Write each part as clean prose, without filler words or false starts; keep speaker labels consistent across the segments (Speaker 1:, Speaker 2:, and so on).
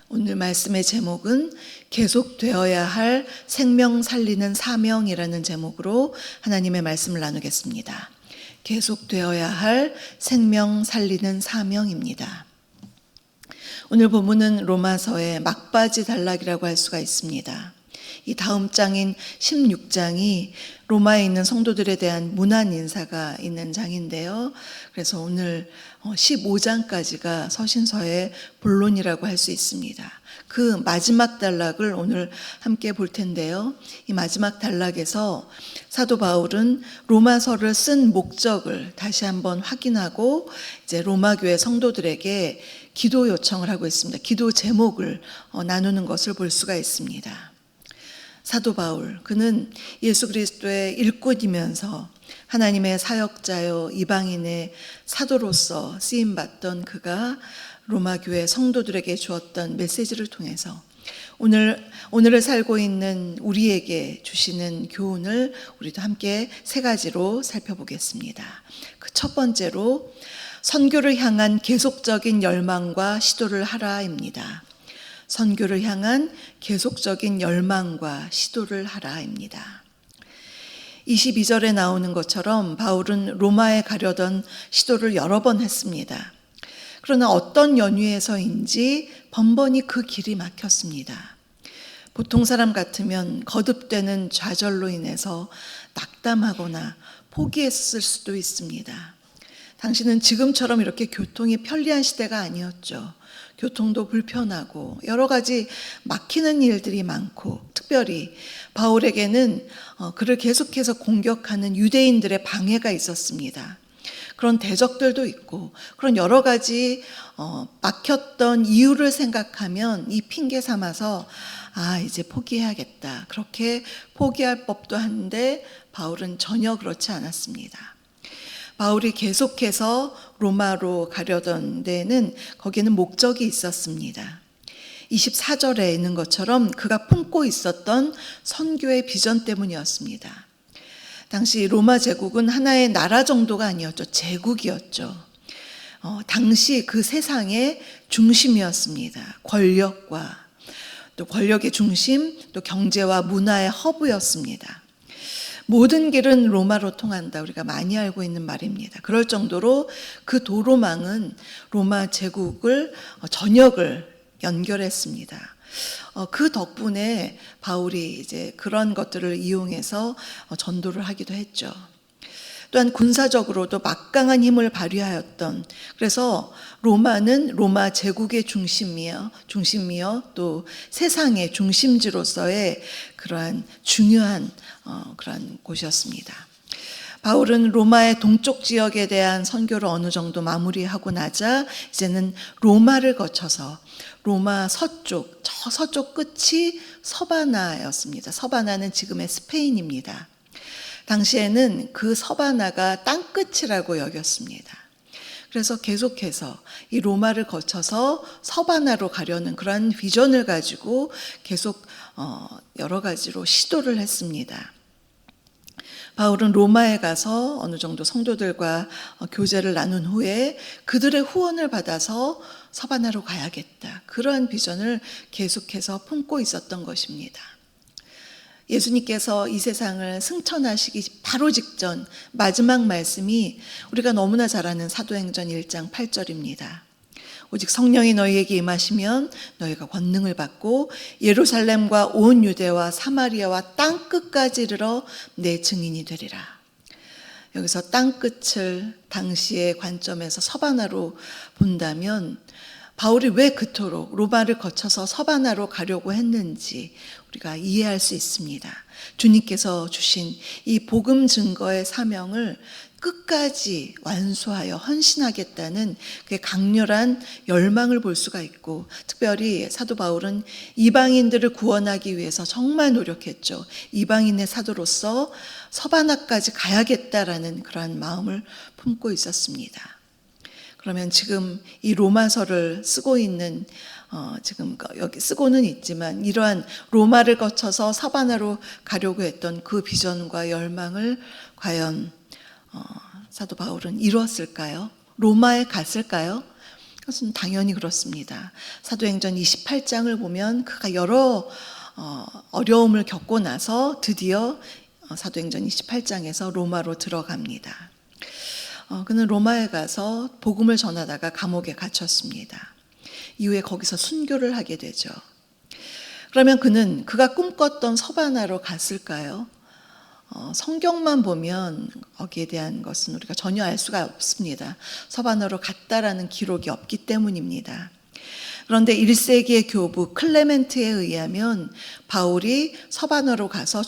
Speaker 1: 오늘 말씀의 제목은 계속되어야 할 생명 살리는 사명이라는 제목으로 하나님의 말씀을 나누겠습니다. 계속되어야 할 생명 살리는 사명입니다. 오늘 본문은 로마서의 막바지 단락이라고 할 수가 있습니다. 이 다음 장인 16장이 로마에 있는 성도들에 대한 문안 인사가 있는 장인데요. 그래서 오늘 15장까지가 서신서의 본론이라고 할 수 있습니다. 그 마지막 단락을 오늘 함께 볼 텐데요. 이 마지막 단락에서 사도 바울은 로마서를 쓴 목적을 다시 한번 확인하고 이제 로마 교회 성도들에게 기도 요청을 하고 있습니다. 기도 제목을 나누는 것을 볼 수가 있습니다. 사도 바울, 그는 예수 그리스도의 일꾼이면서 하나님의 사역자요 이방인의 사도로서 쓰임받던 그가 로마 교회 성도들에게 주었던 메시지를 통해서 오늘을 살고 있는 우리에게 주시는 교훈을 우리도 함께 세 가지로 살펴보겠습니다. 그 첫 번째로 선교를 향한 계속적인 열망과 시도를 하라입니다. 선교를 향한 계속적인 열망과 시도를 하라입니다. 22절에 나오는 것처럼 바울은 로마에 가려던 시도를 여러 번 했습니다. 그러나 어떤 연유에서인지 번번이 그 길이 막혔습니다. 보통 사람 같으면 거듭되는 좌절로 인해서 낙담하거나 포기했을 수도 있습니다. 당시는 지금처럼 이렇게 교통이 편리한 시대가 아니었죠. 교통도 불편하고 여러 가지 막히는 일들이 많고, 특별히 바울에게는 그를 계속해서 공격하는 유대인들의 방해가 있었습니다. 그런 대적들도 있고, 그런 여러 가지 막혔던 이유를 생각하면 이 핑계 삼아서 이제 포기해야겠다, 그렇게 포기할 법도 한데 바울은 전혀 그렇지 않았습니다. 바울이 계속해서 로마로 가려던 데에는 거기에는 목적이 있었습니다. 24절에 있는 것처럼 그가 품고 있었던 선교의 비전 때문이었습니다. 당시 로마 제국은 하나의 나라 정도가 아니었죠. 제국이었죠. 당시 그 세상의 중심이었습니다. 권력과 또 권력의 중심, 또 경제와 문화의 허브였습니다. 모든 길은 로마로 통한다, 우리가 많이 알고 있는 말입니다. 그럴 정도로 그 도로망은 로마 제국을 전역을 연결했습니다. 그 덕분에 바울이 이제 그런 것들을 이용해서 전도를 하기도 했죠. 또한 군사적으로도 막강한 힘을 발휘하였던, 그래서 로마는 로마 제국의 중심이요 또 세상의 중심지로서의 그러한 중요한 그러한 곳이었습니다. 바울은 로마의 동쪽 지역에 대한 선교를 어느 정도 마무리하고 나자 이제는 로마를 거쳐서 로마 서쪽, 저 서쪽 끝이 서바나였습니다. 서바나는 지금의 스페인입니다. 당시에는 그 서바나가 땅끝이라고 여겼습니다. 그래서 계속해서 이 로마를 거쳐서 서바나로 가려는 그런 비전을 가지고 계속 여러 가지로 시도를 했습니다. 바울은 로마에 가서 어느 정도 성도들과 교제를 나눈 후에 그들의 후원을 받아서 서바나로 가야겠다, 그러한 비전을 계속해서 품고 있었던 것입니다. 예수님께서 이 세상을 승천하시기 바로 직전 마지막 말씀이 우리가 너무나 잘 아는 사도행전 1장 8절입니다. 오직 성령이 너희에게 임하시면 너희가 권능을 받고 예루살렘과 온 유대와 사마리아와 땅끝까지 이르러 내 증인이 되리라. 여기서 땅끝을 당시의 관점에서 서바나로 본다면 바울이 왜 그토록 로마를 거쳐서 서바나로 가려고 했는지 우리가 이해할 수 있습니다. 주님께서 주신 이 복음 증거의 사명을 끝까지 완수하여 헌신하겠다는 그 강렬한 열망을 볼 수가 있고, 특별히 사도 바울은 이방인들을 구원하기 위해서 정말 노력했죠. 이방인의 사도로서 서바나까지 가야겠다라는 그러한 마음을 품고 있었습니다. 그러면 지금 이 로마서를 쓰고 있는 지금 여기 쓰고는 있지만 이러한 로마를 거쳐서 서바나로 가려고 했던 그 비전과 열망을 과연 사도 바울은 이루었을까요? 로마에 갔을까요? 그것은 당연히 그렇습니다. 사도행전 28장을 보면 그가 여러 어려움을 겪고 나서 드디어 사도행전 28장에서 로마로 들어갑니다. 그는 로마에 가서 복음을 전하다가 감옥에 갇혔습니다. 이후에 거기서 순교를 하게 되죠. 그러면 그가 꿈꿨던 서바나로 갔을까요? 성경만 보면 거기에 대한 것은 우리가 전혀 알 수가 없습니다. 서바나로 갔다라는 기록이 없기 때문입니다. 그런데 1세기의 교부 클레멘트에 의하면 바울이 서바나로 가서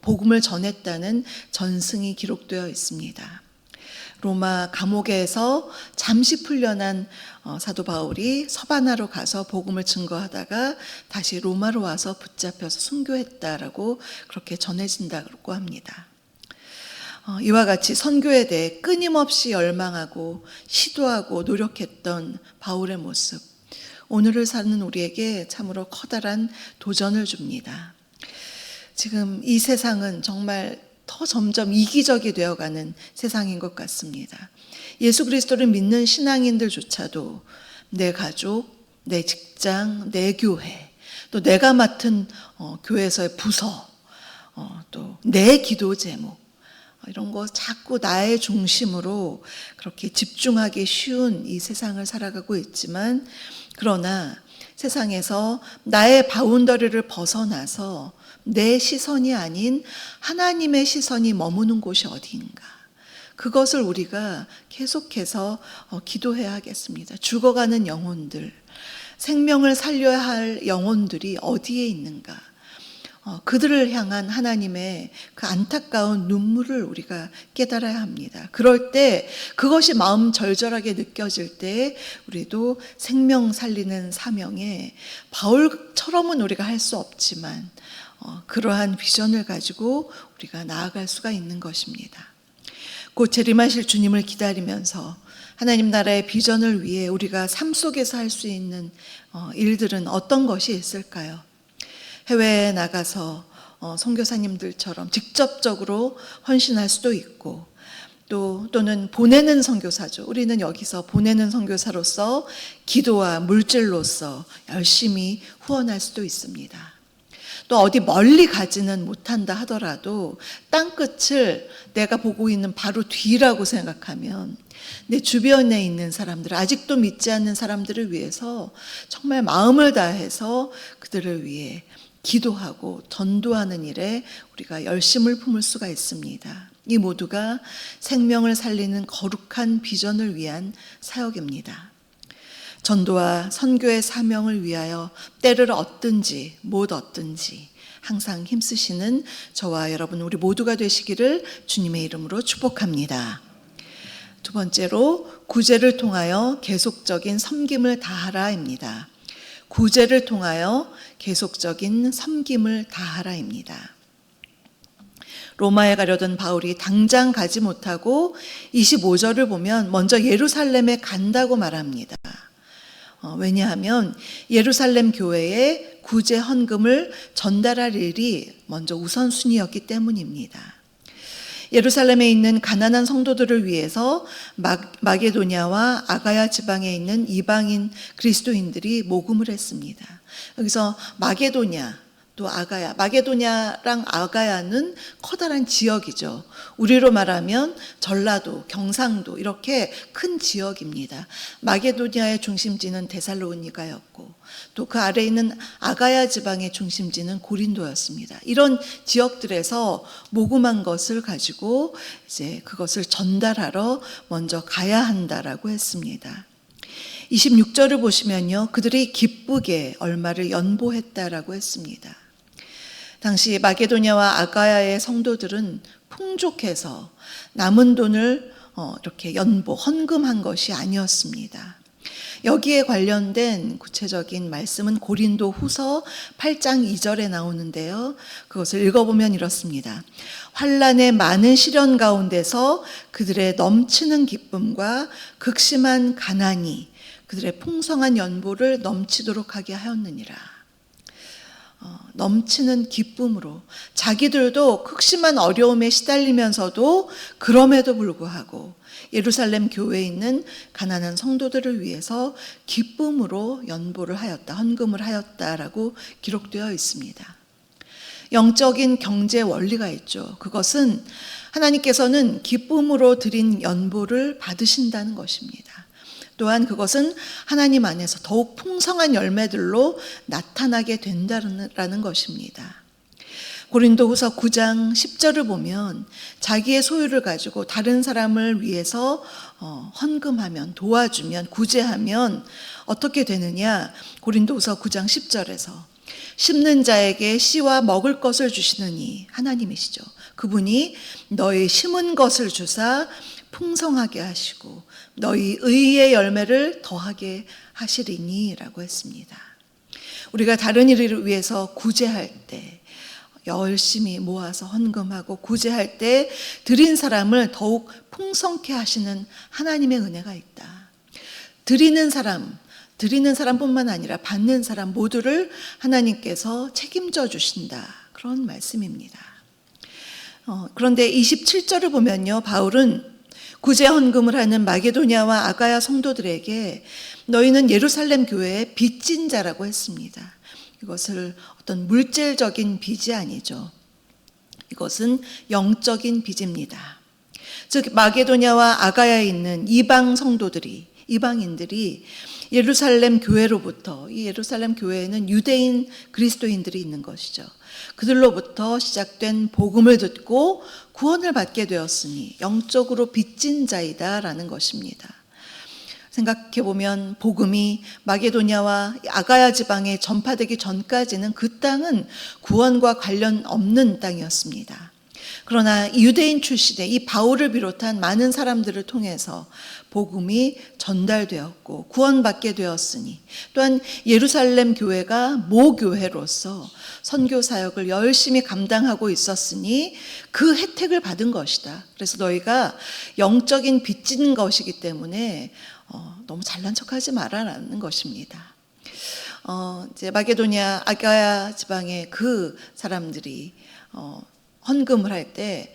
Speaker 1: 복음을 전했다는 전승이 기록되어 있습니다. 로마 감옥에서 잠시 풀려난 사도 바울이 서바나로 가서 복음을 증거하다가 다시 로마로 와서 붙잡혀서 순교했다라고 그렇게 전해진다고 합니다. 이와 같이 선교에 대해 끊임없이 열망하고 시도하고 노력했던 바울의 모습, 오늘을 사는 우리에게 참으로 커다란 도전을 줍니다. 지금 이 세상은 정말 더 점점 이기적이 되어가는 세상인 것 같습니다. 예수 그리스도를 믿는 신앙인들조차도 내 가족, 내 직장, 내 교회, 또 내가 맡은 교회에서의 부서, 또 내 기도 제목, 이런 거 자꾸 나의 중심으로 그렇게 집중하기 쉬운 이 세상을 살아가고 있지만, 그러나 세상에서 나의 바운더리를 벗어나서 내 시선이 아닌 하나님의 시선이 머무는 곳이 어디인가, 그것을 우리가 계속해서 기도해야 하겠습니다. 죽어가는 영혼들, 생명을 살려야 할 영혼들이 어디에 있는가, 그들을 향한 하나님의 그 안타까운 눈물을 우리가 깨달아야 합니다. 그럴 때 그것이 마음 절절하게 느껴질 때 우리도 생명 살리는 사명에 바울처럼은 우리가 할 수 없지만 그러한 비전을 가지고 우리가 나아갈 수가 있는 것입니다. 곧 재림하실 주님을 기다리면서 하나님 나라의 비전을 위해 우리가 삶 속에서 할 수 있는 일들은 어떤 것이 있을까요? 해외에 나가서 선교사님들처럼 직접적으로 헌신할 수도 있고, 또는 보내는 선교사죠. 우리는 여기서 보내는 선교사로서 기도와 물질로서 열심히 후원할 수도 있습니다. 또 어디 멀리 가지는 못한다 하더라도 땅끝을 내가 보고 있는 바로 뒤라고 생각하면 내 주변에 있는 사람들, 아직도 믿지 않는 사람들을 위해서 정말 마음을 다해서 그들을 위해 기도하고 전도하는 일에 우리가 열심을 품을 수가 있습니다. 이 모두가 생명을 살리는 거룩한 비전을 위한 사역입니다. 전도와 선교의 사명을 위하여 때를 얻든지 못 얻든지 항상 힘쓰시는 저와 여러분 우리 모두가 되시기를 주님의 이름으로 축복합니다. 두 번째로 구제를 통하여 계속적인 섬김을 다하라입니다. 구제를 통하여 계속적인 섬김을 다하라입니다. 로마에 가려던 바울이 당장 가지 못하고 25절을 보면 먼저 예루살렘에 간다고 말합니다. 왜냐하면 예루살렘 교회에 구제 헌금을 전달할 일이 먼저 우선순위였기 때문입니다. 예루살렘에 있는 가난한 성도들을 위해서 마게도냐와 아가야 지방에 있는 이방인 그리스도인들이 모금을 했습니다. 여기서 마게도냐 또 아가야, 마게도냐랑 아가야는 커다란 지역이죠. 우리로 말하면 전라도, 경상도 이렇게 큰 지역입니다. 마게도냐의 중심지는 데살로니가였고 또 그 아래에 있는 아가야 지방의 중심지는 고린도였습니다. 이런 지역들에서 모금한 것을 가지고 이제 그것을 전달하러 먼저 가야 한다라고 했습니다. 26절을 보시면요, 그들이 기쁘게 얼마를 연보했다라고 했습니다. 당시 마게도냐와 아가야의 성도들은 풍족해서 남은 돈을 이렇게 헌금한 것이 아니었습니다. 여기에 관련된 구체적인 말씀은 고린도 후서 8장 2절에 나오는데요. 그것을 읽어보면 이렇습니다. 환난의 많은 시련 가운데서 그들의 넘치는 기쁨과 극심한 가난이 그들의 풍성한 연보를 넘치도록 하게 하였느니라. 넘치는 기쁨으로 자기들도 극심한 어려움에 시달리면서도 그럼에도 불구하고 예루살렘 교회에 있는 가난한 성도들을 위해서 기쁨으로 연보를 하였다, 헌금을 하였다라고 기록되어 있습니다. 영적인 경제 원리가 있죠. 그것은 하나님께서는 기쁨으로 드린 연보를 받으신다는 것입니다. 또한 그것은 하나님 안에서 더욱 풍성한 열매들로 나타나게 된다는 것입니다. 고린도후서 9장 10절을 보면 자기의 소유를 가지고 다른 사람을 위해서 헌금하면, 도와주면, 구제하면 어떻게 되느냐? 고린도후서 9장 10절에서 심는 자에게 씨와 먹을 것을 주시느니 하나님이시죠. 그분이 너희 심은 것을 주사 풍성하게 하시고 너희 의의 열매를 더하게 하시리니 라고 했습니다. 우리가 다른 일을 위해서 구제할 때, 열심히 모아서 헌금하고 구제할 때 드린 사람을 더욱 풍성케 하시는 하나님의 은혜가 있다. 드리는 사람뿐만 아니라 받는 사람 모두를 하나님께서 책임져 주신다. 그런 말씀입니다. 그런데 27절을 보면요, 바울은 구제 헌금을 하는 마게도냐와 아가야 성도들에게 너희는 예루살렘 교회의 빚진 자라고 했습니다. 이것을 어떤 물질적인 빚이 아니죠. 이것은 영적인 빚입니다. 즉 마게도냐와 아가야에 있는 이방 성도들이, 이방인들이 예루살렘 교회로부터, 이 예루살렘 교회에는 유대인 그리스도인들이 있는 것이죠. 그들로부터 시작된 복음을 듣고 구원을 받게 되었으니 영적으로 빚진 자이다라는 것입니다. 생각해보면 복음이 마게도냐와 아가야 지방에 전파되기 전까지는 그 땅은 구원과 관련 없는 땅이었습니다. 그러나 유대인 출신의 이 바울을 비롯한 많은 사람들을 통해서 복음이 전달되었고 구원받게 되었으니, 또한 예루살렘 교회가 모교회로서 선교 사역을 열심히 감당하고 있었으니 그 혜택을 받은 것이다. 그래서 너희가 영적인 빚진 것이기 때문에 너무 잘난 척하지 말아라는 것입니다. 이제 마게도냐 아가야 지방의 그 사람들이 헌금을 할 때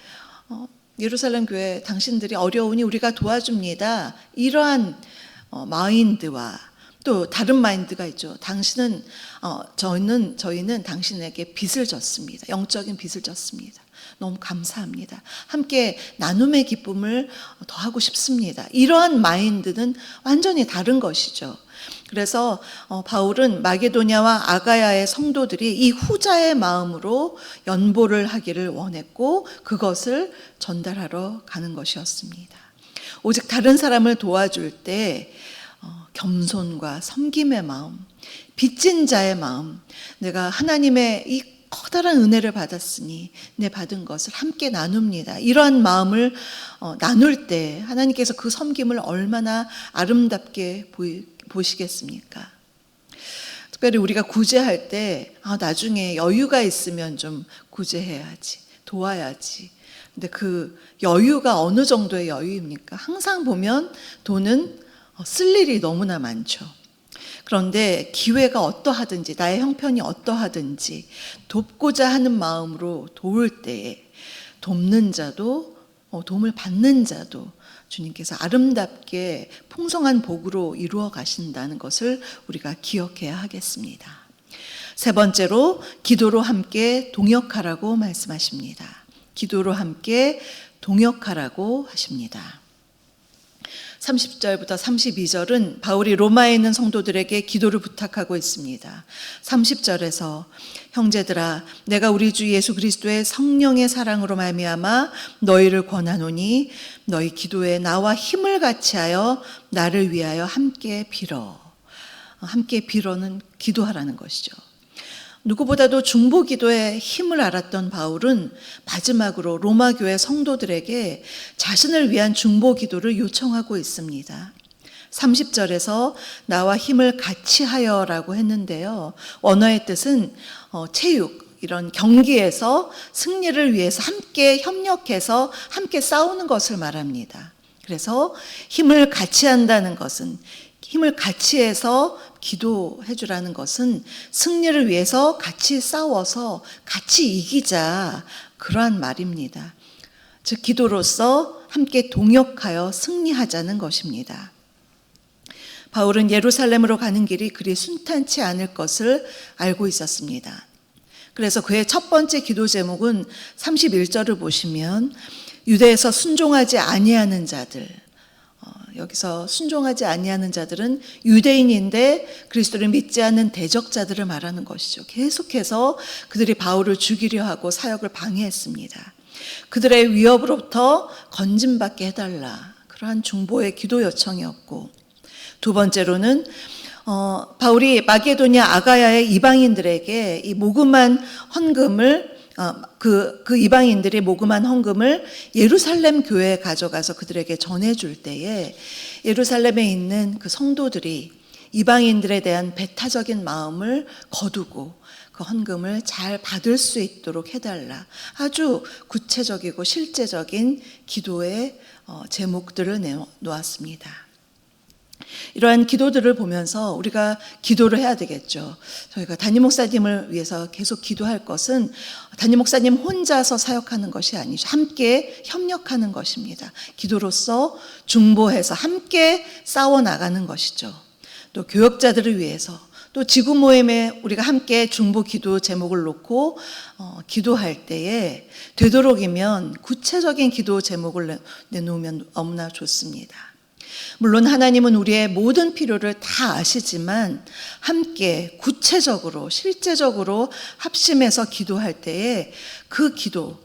Speaker 1: 예루살렘 교회 당신들이 어려우니 우리가 도와줍니다. 이러한 마인드와 또 다른 마인드가 있죠. 저희는 당신에게 빚을 졌습니다. 영적인 빚을 졌습니다. 너무 감사합니다. 함께 나눔의 기쁨을 더하고 싶습니다. 이러한 마인드는 완전히 다른 것이죠. 그래서 바울은 마게도냐와 아가야의 성도들이 이 후자의 마음으로 연보를 하기를 원했고 그것을 전달하러 가는 것이었습니다. 오직 다른 사람을 도와줄 때 겸손과 섬김의 마음, 빚진 자의 마음, 내가 하나님의 이 커다란 은혜를 받았으니 내 받은 것을 함께 나눕니다. 이러한 마음을 나눌 때 하나님께서 그 섬김을 얼마나 아름답게 보시겠습니까? 특별히 우리가 구제할 때 나중에 여유가 있으면 좀 구제해야지, 도와야지. 근데 그 여유가 어느 정도의 여유입니까? 항상 보면 돈은 쓸 일이 너무나 많죠. 그런데 기회가 어떠하든지, 나의 형편이 어떠하든지 돕고자 하는 마음으로 도울 때에 돕는 자도 도움을 받는 자도 주님께서 아름답게 풍성한 복으로 이루어 가신다는 것을 우리가 기억해야 하겠습니다. 세 번째로 기도로 함께 동역하라고 말씀하십니다. 기도로 함께 동역하라고 하십니다. 30절부터 32절은 바울이 로마에 있는 성도들에게 기도를 부탁하고 있습니다. 30절에서 형제들아 내가 우리 주 예수 그리스도의 성령의 사랑으로 말미암아 너희를 권하노니 너희 기도에 나와 힘을 같이하여 나를 위하여 함께 빌어. 함께 빌어는 기도하라는 것이죠. 누구보다도 중보 기도의 힘을 알았던 바울은 마지막으로 로마 교회 성도들에게 자신을 위한 중보 기도를 요청하고 있습니다. 30절에서 나와 힘을 같이 하여라고 했는데요. 원어의 뜻은 체육, 이런 경기에서 승리를 위해서 함께 협력해서 함께 싸우는 것을 말합니다. 그래서 힘을 같이 한다는 것은 힘을 같이 해서 기도해 주라는 것은 승리를 위해서 같이 싸워서 같이 이기자, 그러한 말입니다. 즉 기도로서 함께 동역하여 승리하자는 것입니다. 바울은 예루살렘으로 가는 길이 그리 순탄치 않을 것을 알고 있었습니다. 그래서 그의 첫 번째 기도 제목은 31절을 보시면 유대에서 순종하지 아니하는 자들, 여기서 순종하지 아니하는 자들은 유대인인데 그리스도를 믿지 않는 대적자들을 말하는 것이죠. 계속해서 그들이 바울을 죽이려 하고 사역을 방해했습니다. 그들의 위협으로부터 건짐받게 해달라, 그러한 중보의 기도 요청이었고, 두 번째로는 바울이 마게도냐 아가야의 이방인들에게 이 모금한 헌금을 그 이방인들이 모금한 헌금을 예루살렘 교회에 가져가서 그들에게 전해줄 때에 예루살렘에 있는 그 성도들이 이방인들에 대한 배타적인 마음을 거두고 그 헌금을 잘 받을 수 있도록 해달라, 아주 구체적이고 실제적인 기도의 제목들을 내놓았습니다. 이러한 기도들을 보면서 우리가 기도를 해야 되겠죠. 저희가 담임 목사님을 위해서 계속 기도할 것은 담임 목사님 혼자서 사역하는 것이 아니죠. 함께 협력하는 것입니다. 기도로서 중보해서 함께 싸워나가는 것이죠. 또 교역자들을 위해서, 또 지구 모임에 우리가 함께 중보 기도 제목을 놓고 기도할 때에 되도록이면 구체적인 기도 제목을 내놓으면 너무나 좋습니다. 물론 하나님은 우리의 모든 필요를 다 아시지만 함께 구체적으로 실제적으로 합심해서 기도할 때에 그 기도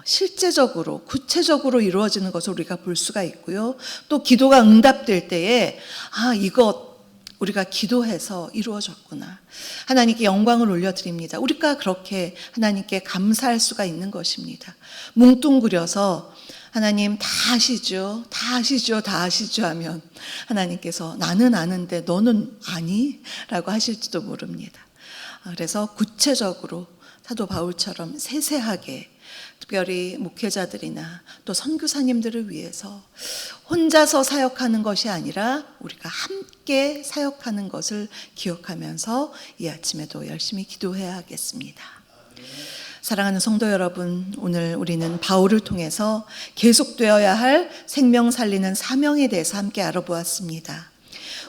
Speaker 1: 실제적으로 구체적으로 이루어지는 것을 우리가 볼 수가 있고요. 또 기도가 응답될 때에 이것 우리가 기도해서 이루어졌구나, 하나님께 영광을 올려드립니다, 우리가 그렇게 하나님께 감사할 수가 있는 것입니다. 뭉뚱그려서 하나님 다 아시죠, 다 아시죠, 다 아시죠 하면 하나님께서 나는 아는데 너는 아니? 라고 하실지도 모릅니다. 그래서 구체적으로 사도 바울처럼 세세하게, 특별히 목회자들이나 또 선교사님들을 위해서 혼자서 사역하는 것이 아니라 우리가 함께 사역하는 것을 기억하면서 이 아침에도 열심히 기도해야 하겠습니다. 사랑하는 성도 여러분, 오늘 우리는 바울을 통해서 계속되어야 할 생명 살리는 사명에 대해서 함께 알아보았습니다.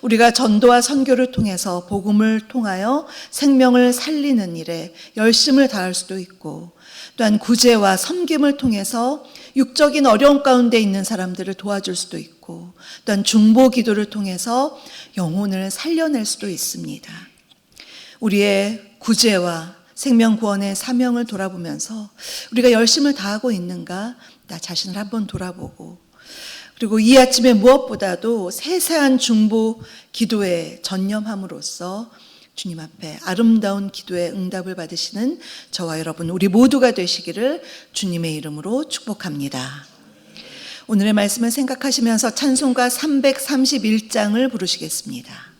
Speaker 1: 우리가 전도와 선교를 통해서 복음을 통하여 생명을 살리는 일에 열심을 다할 수도 있고, 또한 구제와 섬김을 통해서 육적인 어려움 가운데 있는 사람들을 도와줄 수도 있고, 또한 중보 기도를 통해서 영혼을 살려낼 수도 있습니다. 우리의 구제와 생명 구원의 사명을 돌아보면서 우리가 열심을 다하고 있는가, 나 자신을 한번 돌아보고, 그리고 이 아침에 무엇보다도 세세한 중보 기도에 전념함으로써 주님 앞에 아름다운 기도의 응답을 받으시는 저와 여러분 우리 모두가 되시기를 주님의 이름으로 축복합니다. 오늘의 말씀을 생각하시면서 찬송가 331장을 부르시겠습니다.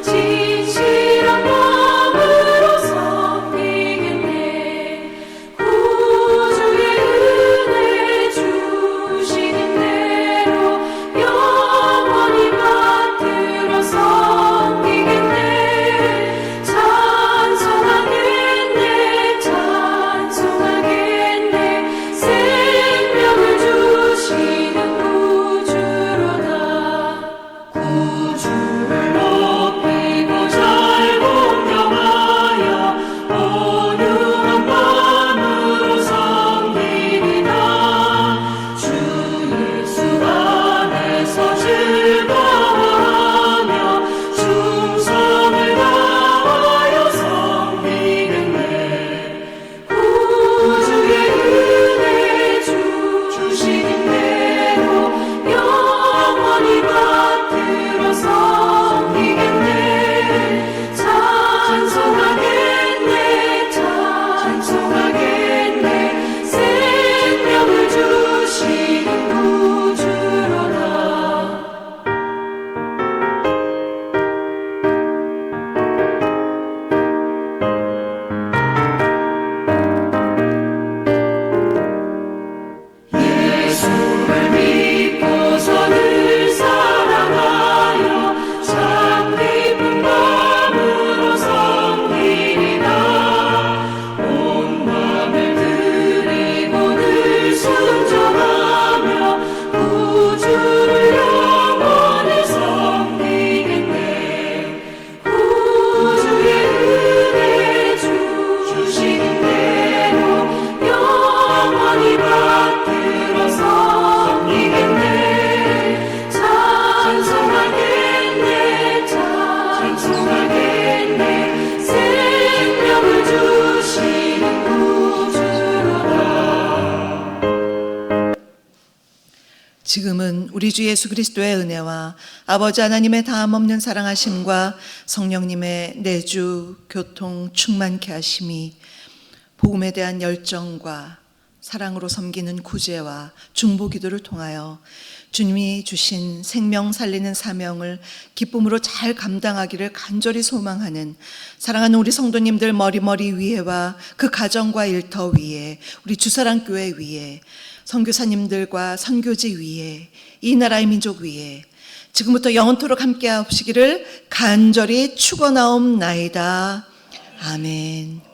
Speaker 2: 지치
Speaker 1: 지금은 우리 주 예수 그리스도의 은혜와 아버지 하나님의 다함없는 사랑하심과 성령님의 내주, 교통, 충만케 하심이 복음에 대한 열정과 사랑으로 섬기는 구제와 중보기도를 통하여 주님이 주신 생명 살리는 사명을 기쁨으로 잘 감당하기를 간절히 소망하는 사랑하는 우리 성도님들 머리머리 위에와 그 가정과 일터 위에, 우리 주사랑교회 위에, 선교사님들과 선교지 위에, 이 나라의 민족 위에 지금부터 영원토록 함께 하시기를 간절히 축원하옵나이다. 아멘.